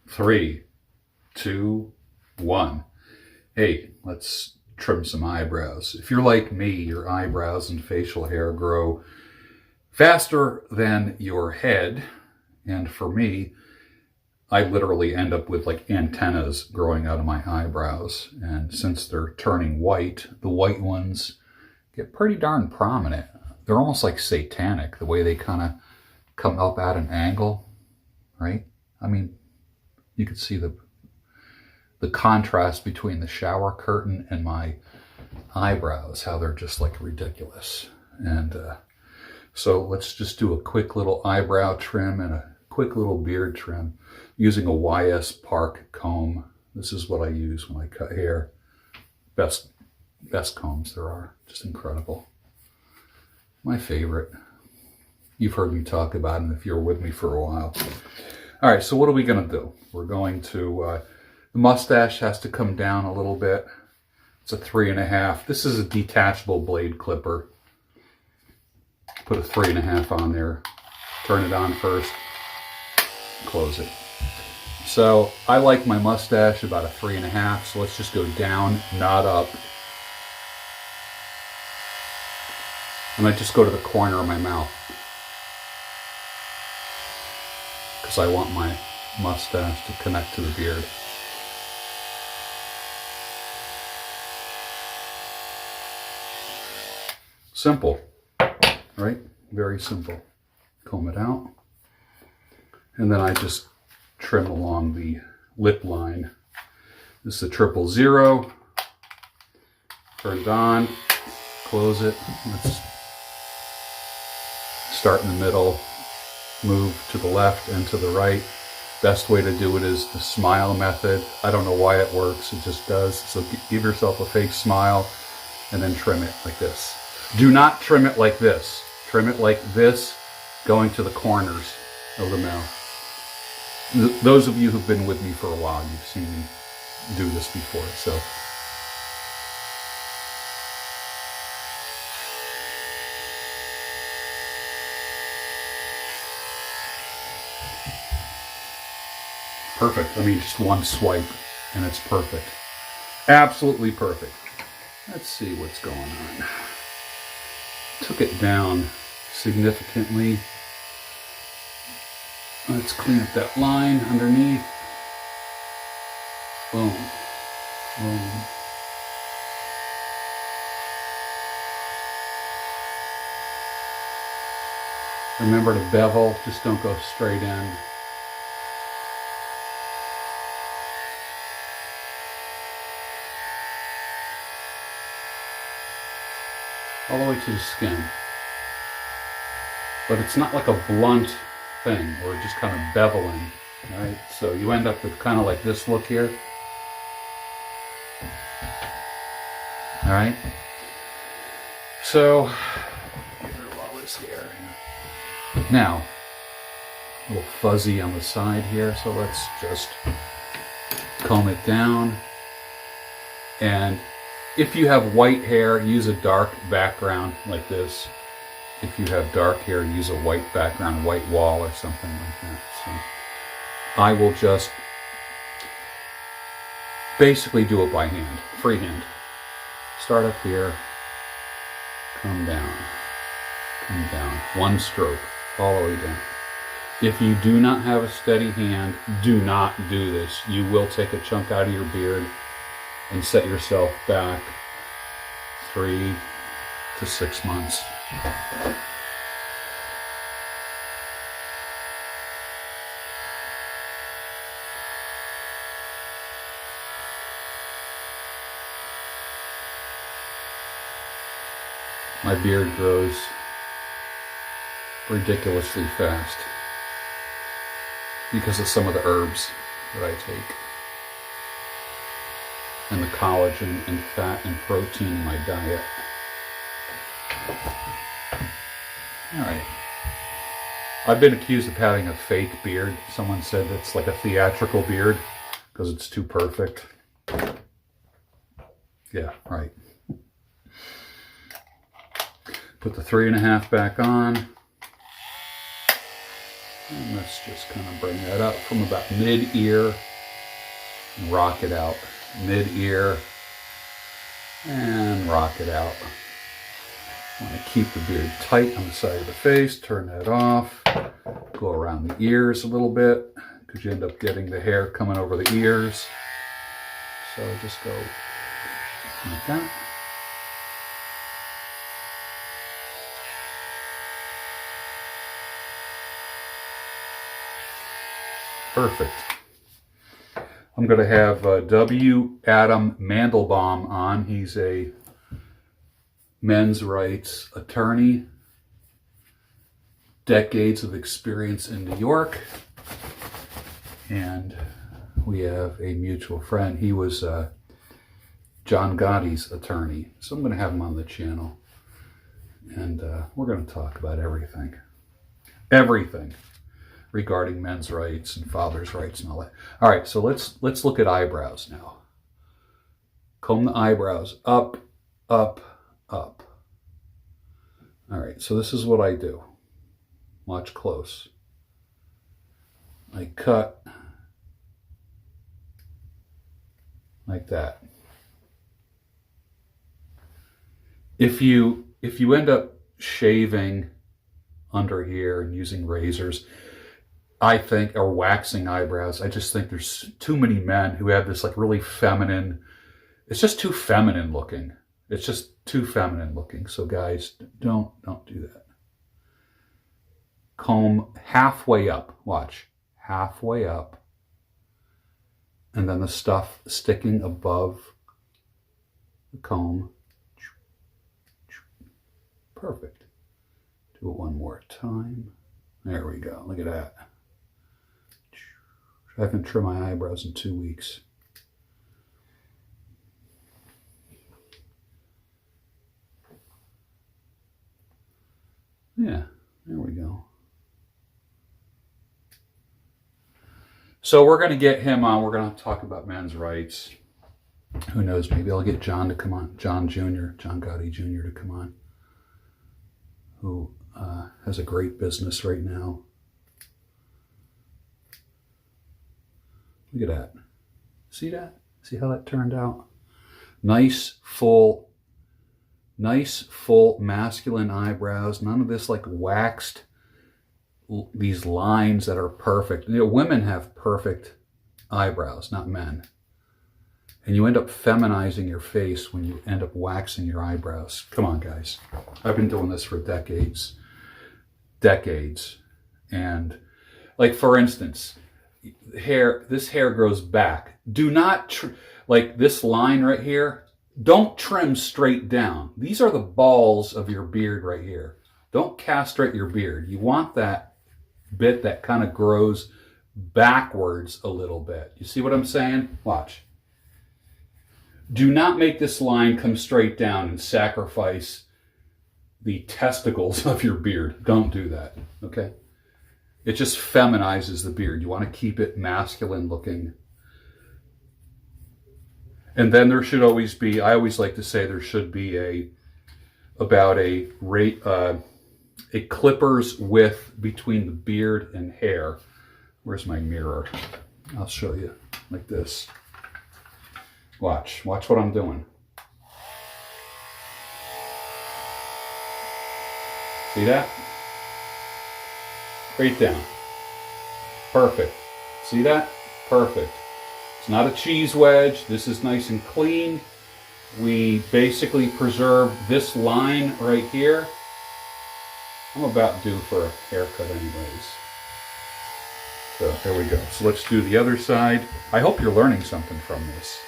3, 2, 1. Hey, let's trim some eyebrows. If you're like me, your eyebrows and facial hair grow faster than your head. And for me, I literally end up with like antennas growing out of my eyebrows. And since they're turning white, the white ones get pretty darn prominent. They're almost like satanic, the way they kind of come up at an angle, right? I mean, you could see the contrast between the shower curtain and my eyebrows, how they're just like ridiculous. And so let's just do a quick little eyebrow trim and a quick little beard trim using a YS Park comb. This is what I use when I cut hair. Best combs there are, just incredible. My favorite. You've heard me talk about them if you're with me for a while. All right, so what are we going to do? We're going to, the mustache has to come down a little bit. It's a 3.5. This is a detachable blade clipper. Put a 3.5 on there. Turn it on first. Close it. So I like my mustache about a 3.5. So let's just go down, not up. And I just go to the corner of my mouth, because I want my mustache to connect to the beard. Simple, right? Very simple. Comb it out. And then I just trim along the lip line. This is a 000. Turn it on, close it. Let's start in the middle, move to the left and to the right. Best way to do it is the smile method. I don't know why it works, it just does. So give yourself a fake smile and then trim it like this. Do not trim it like this. Trim it like this, going to the corners of the mouth. Those of you who've been with me for a while, you've seen me do this before. So perfect. I mean, just one swipe and it's perfect. Absolutely perfect. Let's see what's going on. Took it down significantly. Let's clean up that line underneath. Boom. Boom. Remember to bevel, just don't go straight in. All the way to the skin. But it's not like a blunt thing, or just kind of beveling, right? So you end up with kind of like this look here. All right. So, get rid of all this hair. Now, a little fuzzy on the side here, so let's just comb it down. And if you have white hair, use a dark background like this. If you have dark hair, use a white background, white wall or something like that. So I will just basically do it by hand, freehand. Start up here, come down, one stroke, all the way down. If you do not have a steady hand, do not do this. You will take a chunk out of your beard and set yourself back 3 to 6 months. My beard grows ridiculously fast because of some of the herbs that I take and the collagen and fat and protein in my diet. All right. I've been accused of having a fake beard. Someone said it's like a theatrical beard because it's too perfect. Yeah, right. Put the 3.5 back on. And let's just kind of bring that up from about mid-ear and rock it out. Mid-ear and rock it out. I want to keep the beard tight on the side of the face. Turn that off. Go around the ears a little bit because you end up getting the hair coming over the ears. So just go like that. Perfect. I'm going to have W. Adam Mandelbaum on. He's a men's rights attorney, decades of experience in New York, and we have a mutual friend. He was John Gotti's attorney, so I'm going to have him on the channel, and we're going to talk about everything regarding men's rights and father's rights and all that. All right, so let's look at eyebrows now. Comb the eyebrows up, up, up. All right, so this is what I do. Watch close. I cut like that. If you end up shaving under here and using razors, I think, or waxing eyebrows, I just think there's too many men who have this like really feminine, it's just too feminine looking. It's just too feminine looking. So guys, don't do that. Comb halfway up. Watch. Halfway up. And then the stuff sticking above the comb. Perfect. Do it one more time. There we go. Look at that. I haven't trimmed my eyebrows in 2 weeks. Yeah, there we go. So we're going to get him on. We're going to talk about men's rights. Who knows, maybe I'll get John to come on. John Gotti Jr. to come on. Who has a great business right now. Look at that. See that? See how that turned out? Nice, full masculine eyebrows. None of this like waxed, these lines that are perfect. You know, women have perfect eyebrows, not men. And you end up feminizing your face when you end up waxing your eyebrows. Come on, guys. I've been doing this for decades. And like, for instance, this hair grows back. Do not, like this line right here, don't trim straight down. These are the balls of your beard right here. Don't castrate your beard. You want that bit that kind of grows backwards a little bit. You see what I'm saying? Watch. Do not make this line come straight down and sacrifice the testicles of your beard. Don't do that, okay? It just feminizes the beard. You want to keep it masculine looking. And then there should always be, I always like to say there should be about a clipper's width between the beard and hair. Where's my mirror? I'll show you like this. Watch what I'm doing. See that? Straight down. Perfect. See that? Perfect. It's not a cheese wedge. This is nice and clean. We basically preserve this line right here. I'm about due for a haircut anyways. So there we go. So let's do the other side. I hope you're learning something from this.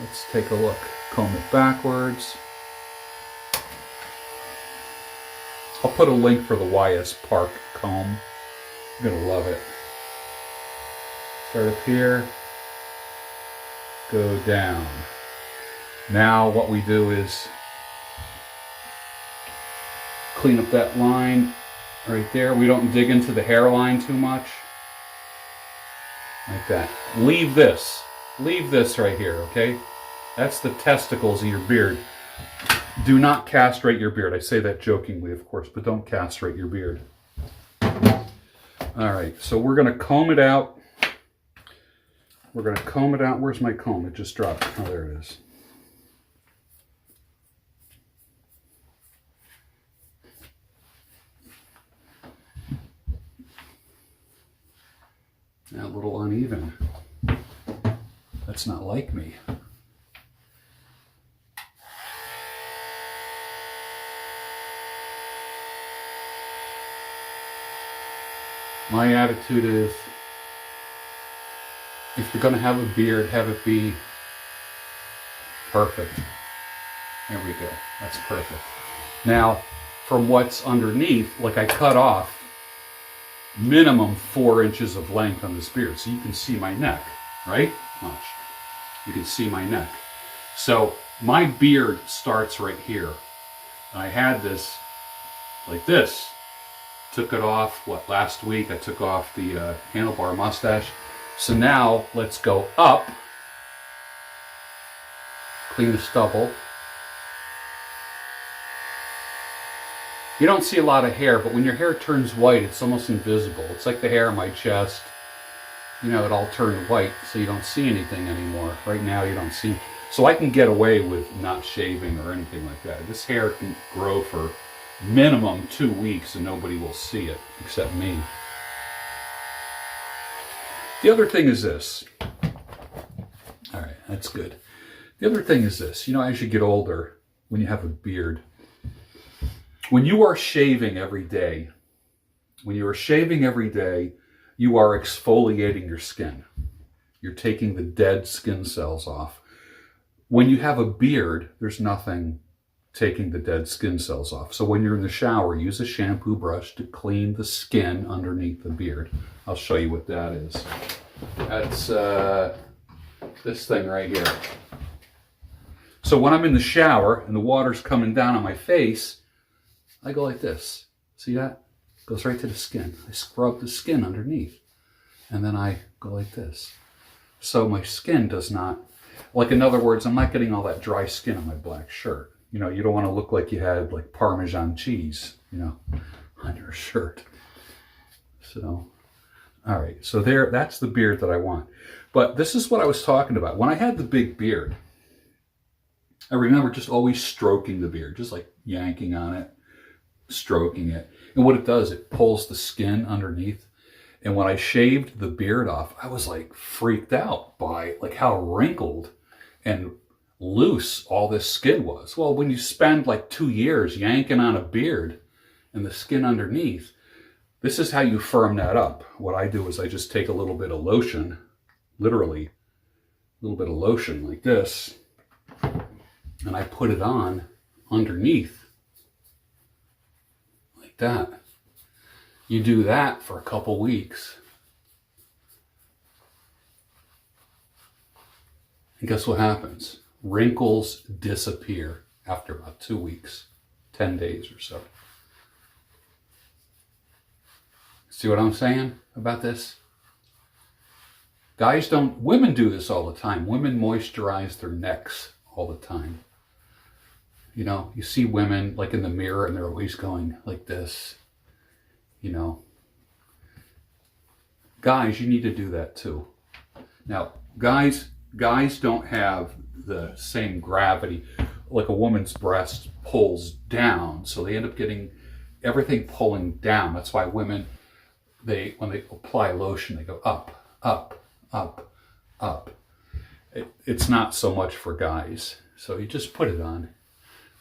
Let's take a look. Comb it backwards. I'll put a link for the YS Park comb. You're gonna love it. Start up here. Go down. Now what we do is clean up that line right there. We don't dig into the hairline too much. Like that. Leave this right here, okay? That's the testicles of your beard. Do not castrate your beard. I say that jokingly, of course, but don't castrate your beard. All right, so we're going to comb it out. We're going to comb it out. Where's my comb? It just dropped. Oh, there it is. Now, a little uneven. That's not like me. My attitude is, if you're going to have a beard, have it be perfect. There we go. That's perfect. Now, from what's underneath, like I cut off minimum 4 inches of length on this beard. So you can see my neck, right? Watch. You can see my neck. So my beard starts right here. I had this like this. Took it off, last week I took off the handlebar mustache. So now let's go up, clean the stubble. You don't see a lot of hair, but when your hair turns white, it's almost invisible. It's like the hair on my chest. You know, it all turned white, so you don't see anything anymore. Right now, you don't see. So I can get away with not shaving or anything like that. This hair can grow for minimum 2 weeks and nobody will see it except me. The other thing is this. All right, that's good. The other thing is this. You know, as you get older, when you have a beard, when you are shaving every day, you are exfoliating your skin. You're taking the dead skin cells off. When you have a beard, there's nothing taking the dead skin cells off. So when you're in the shower, use a shampoo brush to clean the skin underneath the beard. I'll show you what that is. That's this thing right here. So when I'm in the shower and the water's coming down on my face, I go like this. See that? It goes right to the skin. I scrub the skin underneath. And then I go like this. So my skin does not, like in other words, I'm not getting all that dry skin on my black shirt. You know, you don't want to look like you had like Parmesan cheese, you know, on your shirt. So, all right. So that's the beard that I want. But this is what I was talking about. When I had the big beard, I remember just always stroking the beard, just like yanking on it, stroking it. And what it does, it pulls the skin underneath. And when I shaved the beard off, I was like freaked out by like how wrinkled and loose all this skin was. Well, when you spend like 2 years yanking on a beard and the skin underneath, this is how you firm that up. What I do is I just take a little bit of lotion, literally a little bit of lotion like this, and I put it on underneath like that. You do that for a couple weeks. And guess what happens? Wrinkles disappear after about 2 weeks, 10 days or so. See what I'm saying about this? Women do this all the time. Women moisturize their necks all the time. You know, you see women like in the mirror and they're always going like this, you know. Guys, you need to do that too. Now, guys don't have the same gravity. Like a woman's breast pulls down, so they end up getting everything pulling down. That's why women, when they apply lotion, they go up, up, up, up. It's not so much for guys. So you just put it on.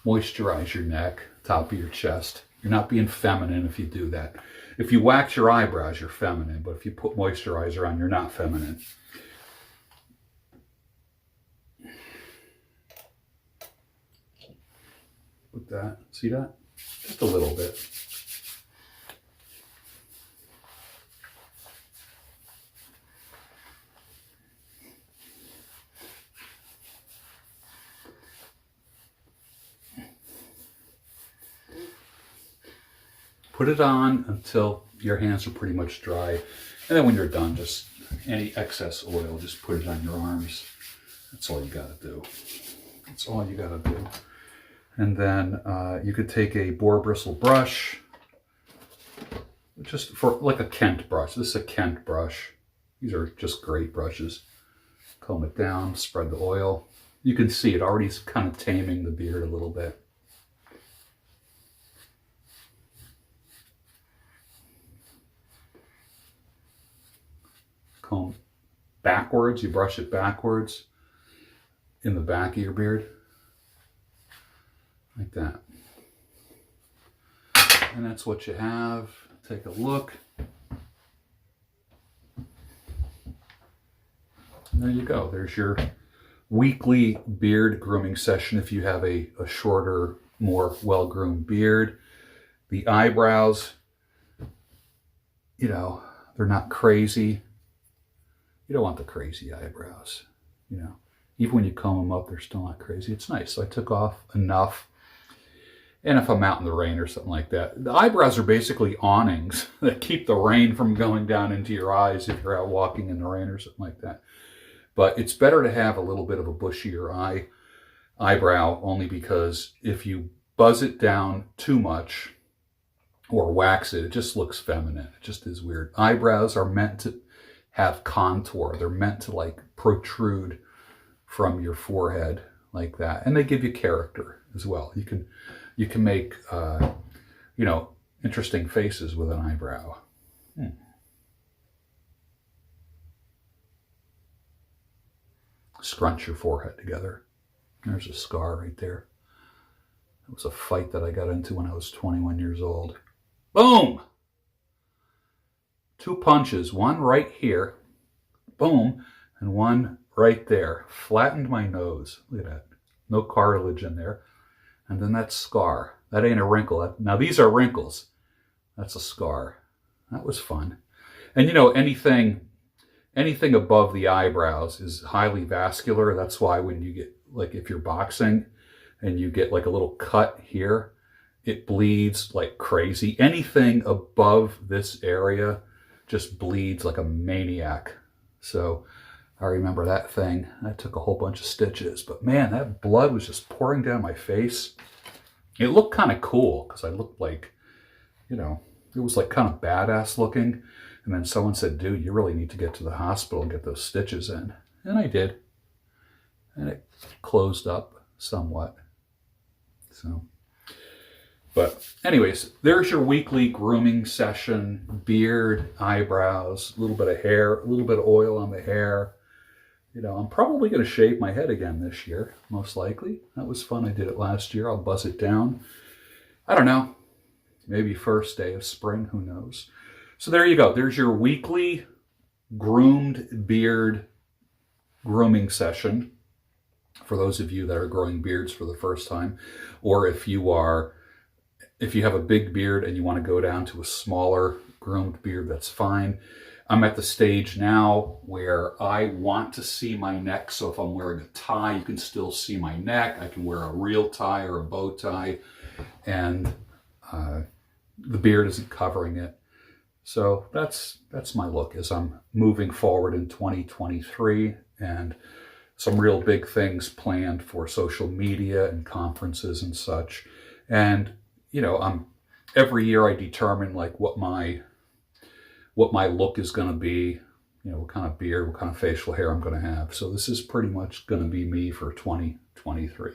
Moisturize your neck, top of your chest. You're not being feminine if you do that. If you wax your eyebrows, you're feminine. But if you put moisturizer on, you're not feminine. Put that, see that? Just a little bit. Put it on until your hands are pretty much dry. And then when you're done, just any excess oil, just put it on your arms. That's all you gotta do. That's all you gotta do. And then you could take a boar bristle brush just for like a Kent brush. This is a Kent brush. These are just great brushes. Comb it down, spread the oil. You can see it already is kind of taming the beard a little bit. Comb backwards, you brush it backwards in the back of your beard, like that. And that's what you have. Take a look. And there you go. There's your weekly beard grooming session if you have a shorter, more well-groomed beard. The eyebrows, you know, they're not crazy. You don't want the crazy eyebrows, you know. Even when you comb them up, they're still not crazy. It's nice. So I took off enough. And if I'm out in the rain or something like that, the eyebrows are basically awnings that keep the rain from going down into your eyes if you're out walking in the rain or something like that. But it's better to have a little bit of a bushier eyebrow, only because if you buzz it down too much or wax it, it just looks feminine. It just is weird. Eyebrows are meant to have contour. They're meant to like protrude from your forehead like that. And they give you character as well. You can make, you know, interesting faces with an eyebrow. Scrunch your forehead together. There's a scar right there. It was a fight that I got into when I was 21 years old. Boom! 2 punches, one right here, boom, and one right there. Flattened my nose. Look at that. No cartilage in there. And then that scar. That ain't a wrinkle. Now these are wrinkles. That's a scar. That was fun. And you know, anything above the eyebrows is highly vascular. That's why when you get, like if you're boxing and you get like a little cut here, it bleeds like crazy. Anything above this area just bleeds like a maniac. So I remember that thing. I took a whole bunch of stitches, but man, that blood was just pouring down my face. It looked kind of cool because I looked like, you know, it was like kind of badass looking. And then someone said, dude, you really need to get to the hospital and get those stitches in. And I did. And it closed up somewhat. So, but anyways, there's your weekly grooming session. Beard, eyebrows, a little bit of hair, a little bit of oil on the hair. You know, I'm probably going to shave my head again this year, most likely. That was fun. I did it last year. I'll buzz it down. I don't know. Maybe first day of spring, who knows. So there you go. There's your weekly groomed beard grooming session for those of you that are growing beards for the first time, or if you have a big beard and you want to go down to a smaller groomed beard, that's fine. I'm at the stage now where I want to see my neck. So if I'm wearing a tie, you can still see my neck. I can wear a real tie or a bow tie, and the beard isn't covering it. So that's my look as I'm moving forward in 2023, and some real big things planned for social media and conferences and such. And you know, every year I determine like what my look is going to be, you know, what kind of beard, what kind of facial hair I'm going to have. So this is pretty much going to be me for 2023.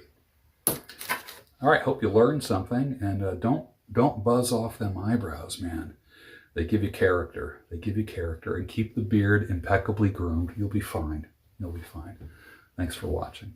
All right, hope you learned something, and don't buzz off them eyebrows, man. They give you character. They give you character. And keep the beard impeccably groomed. You'll be fine. You'll be fine. Thanks for watching.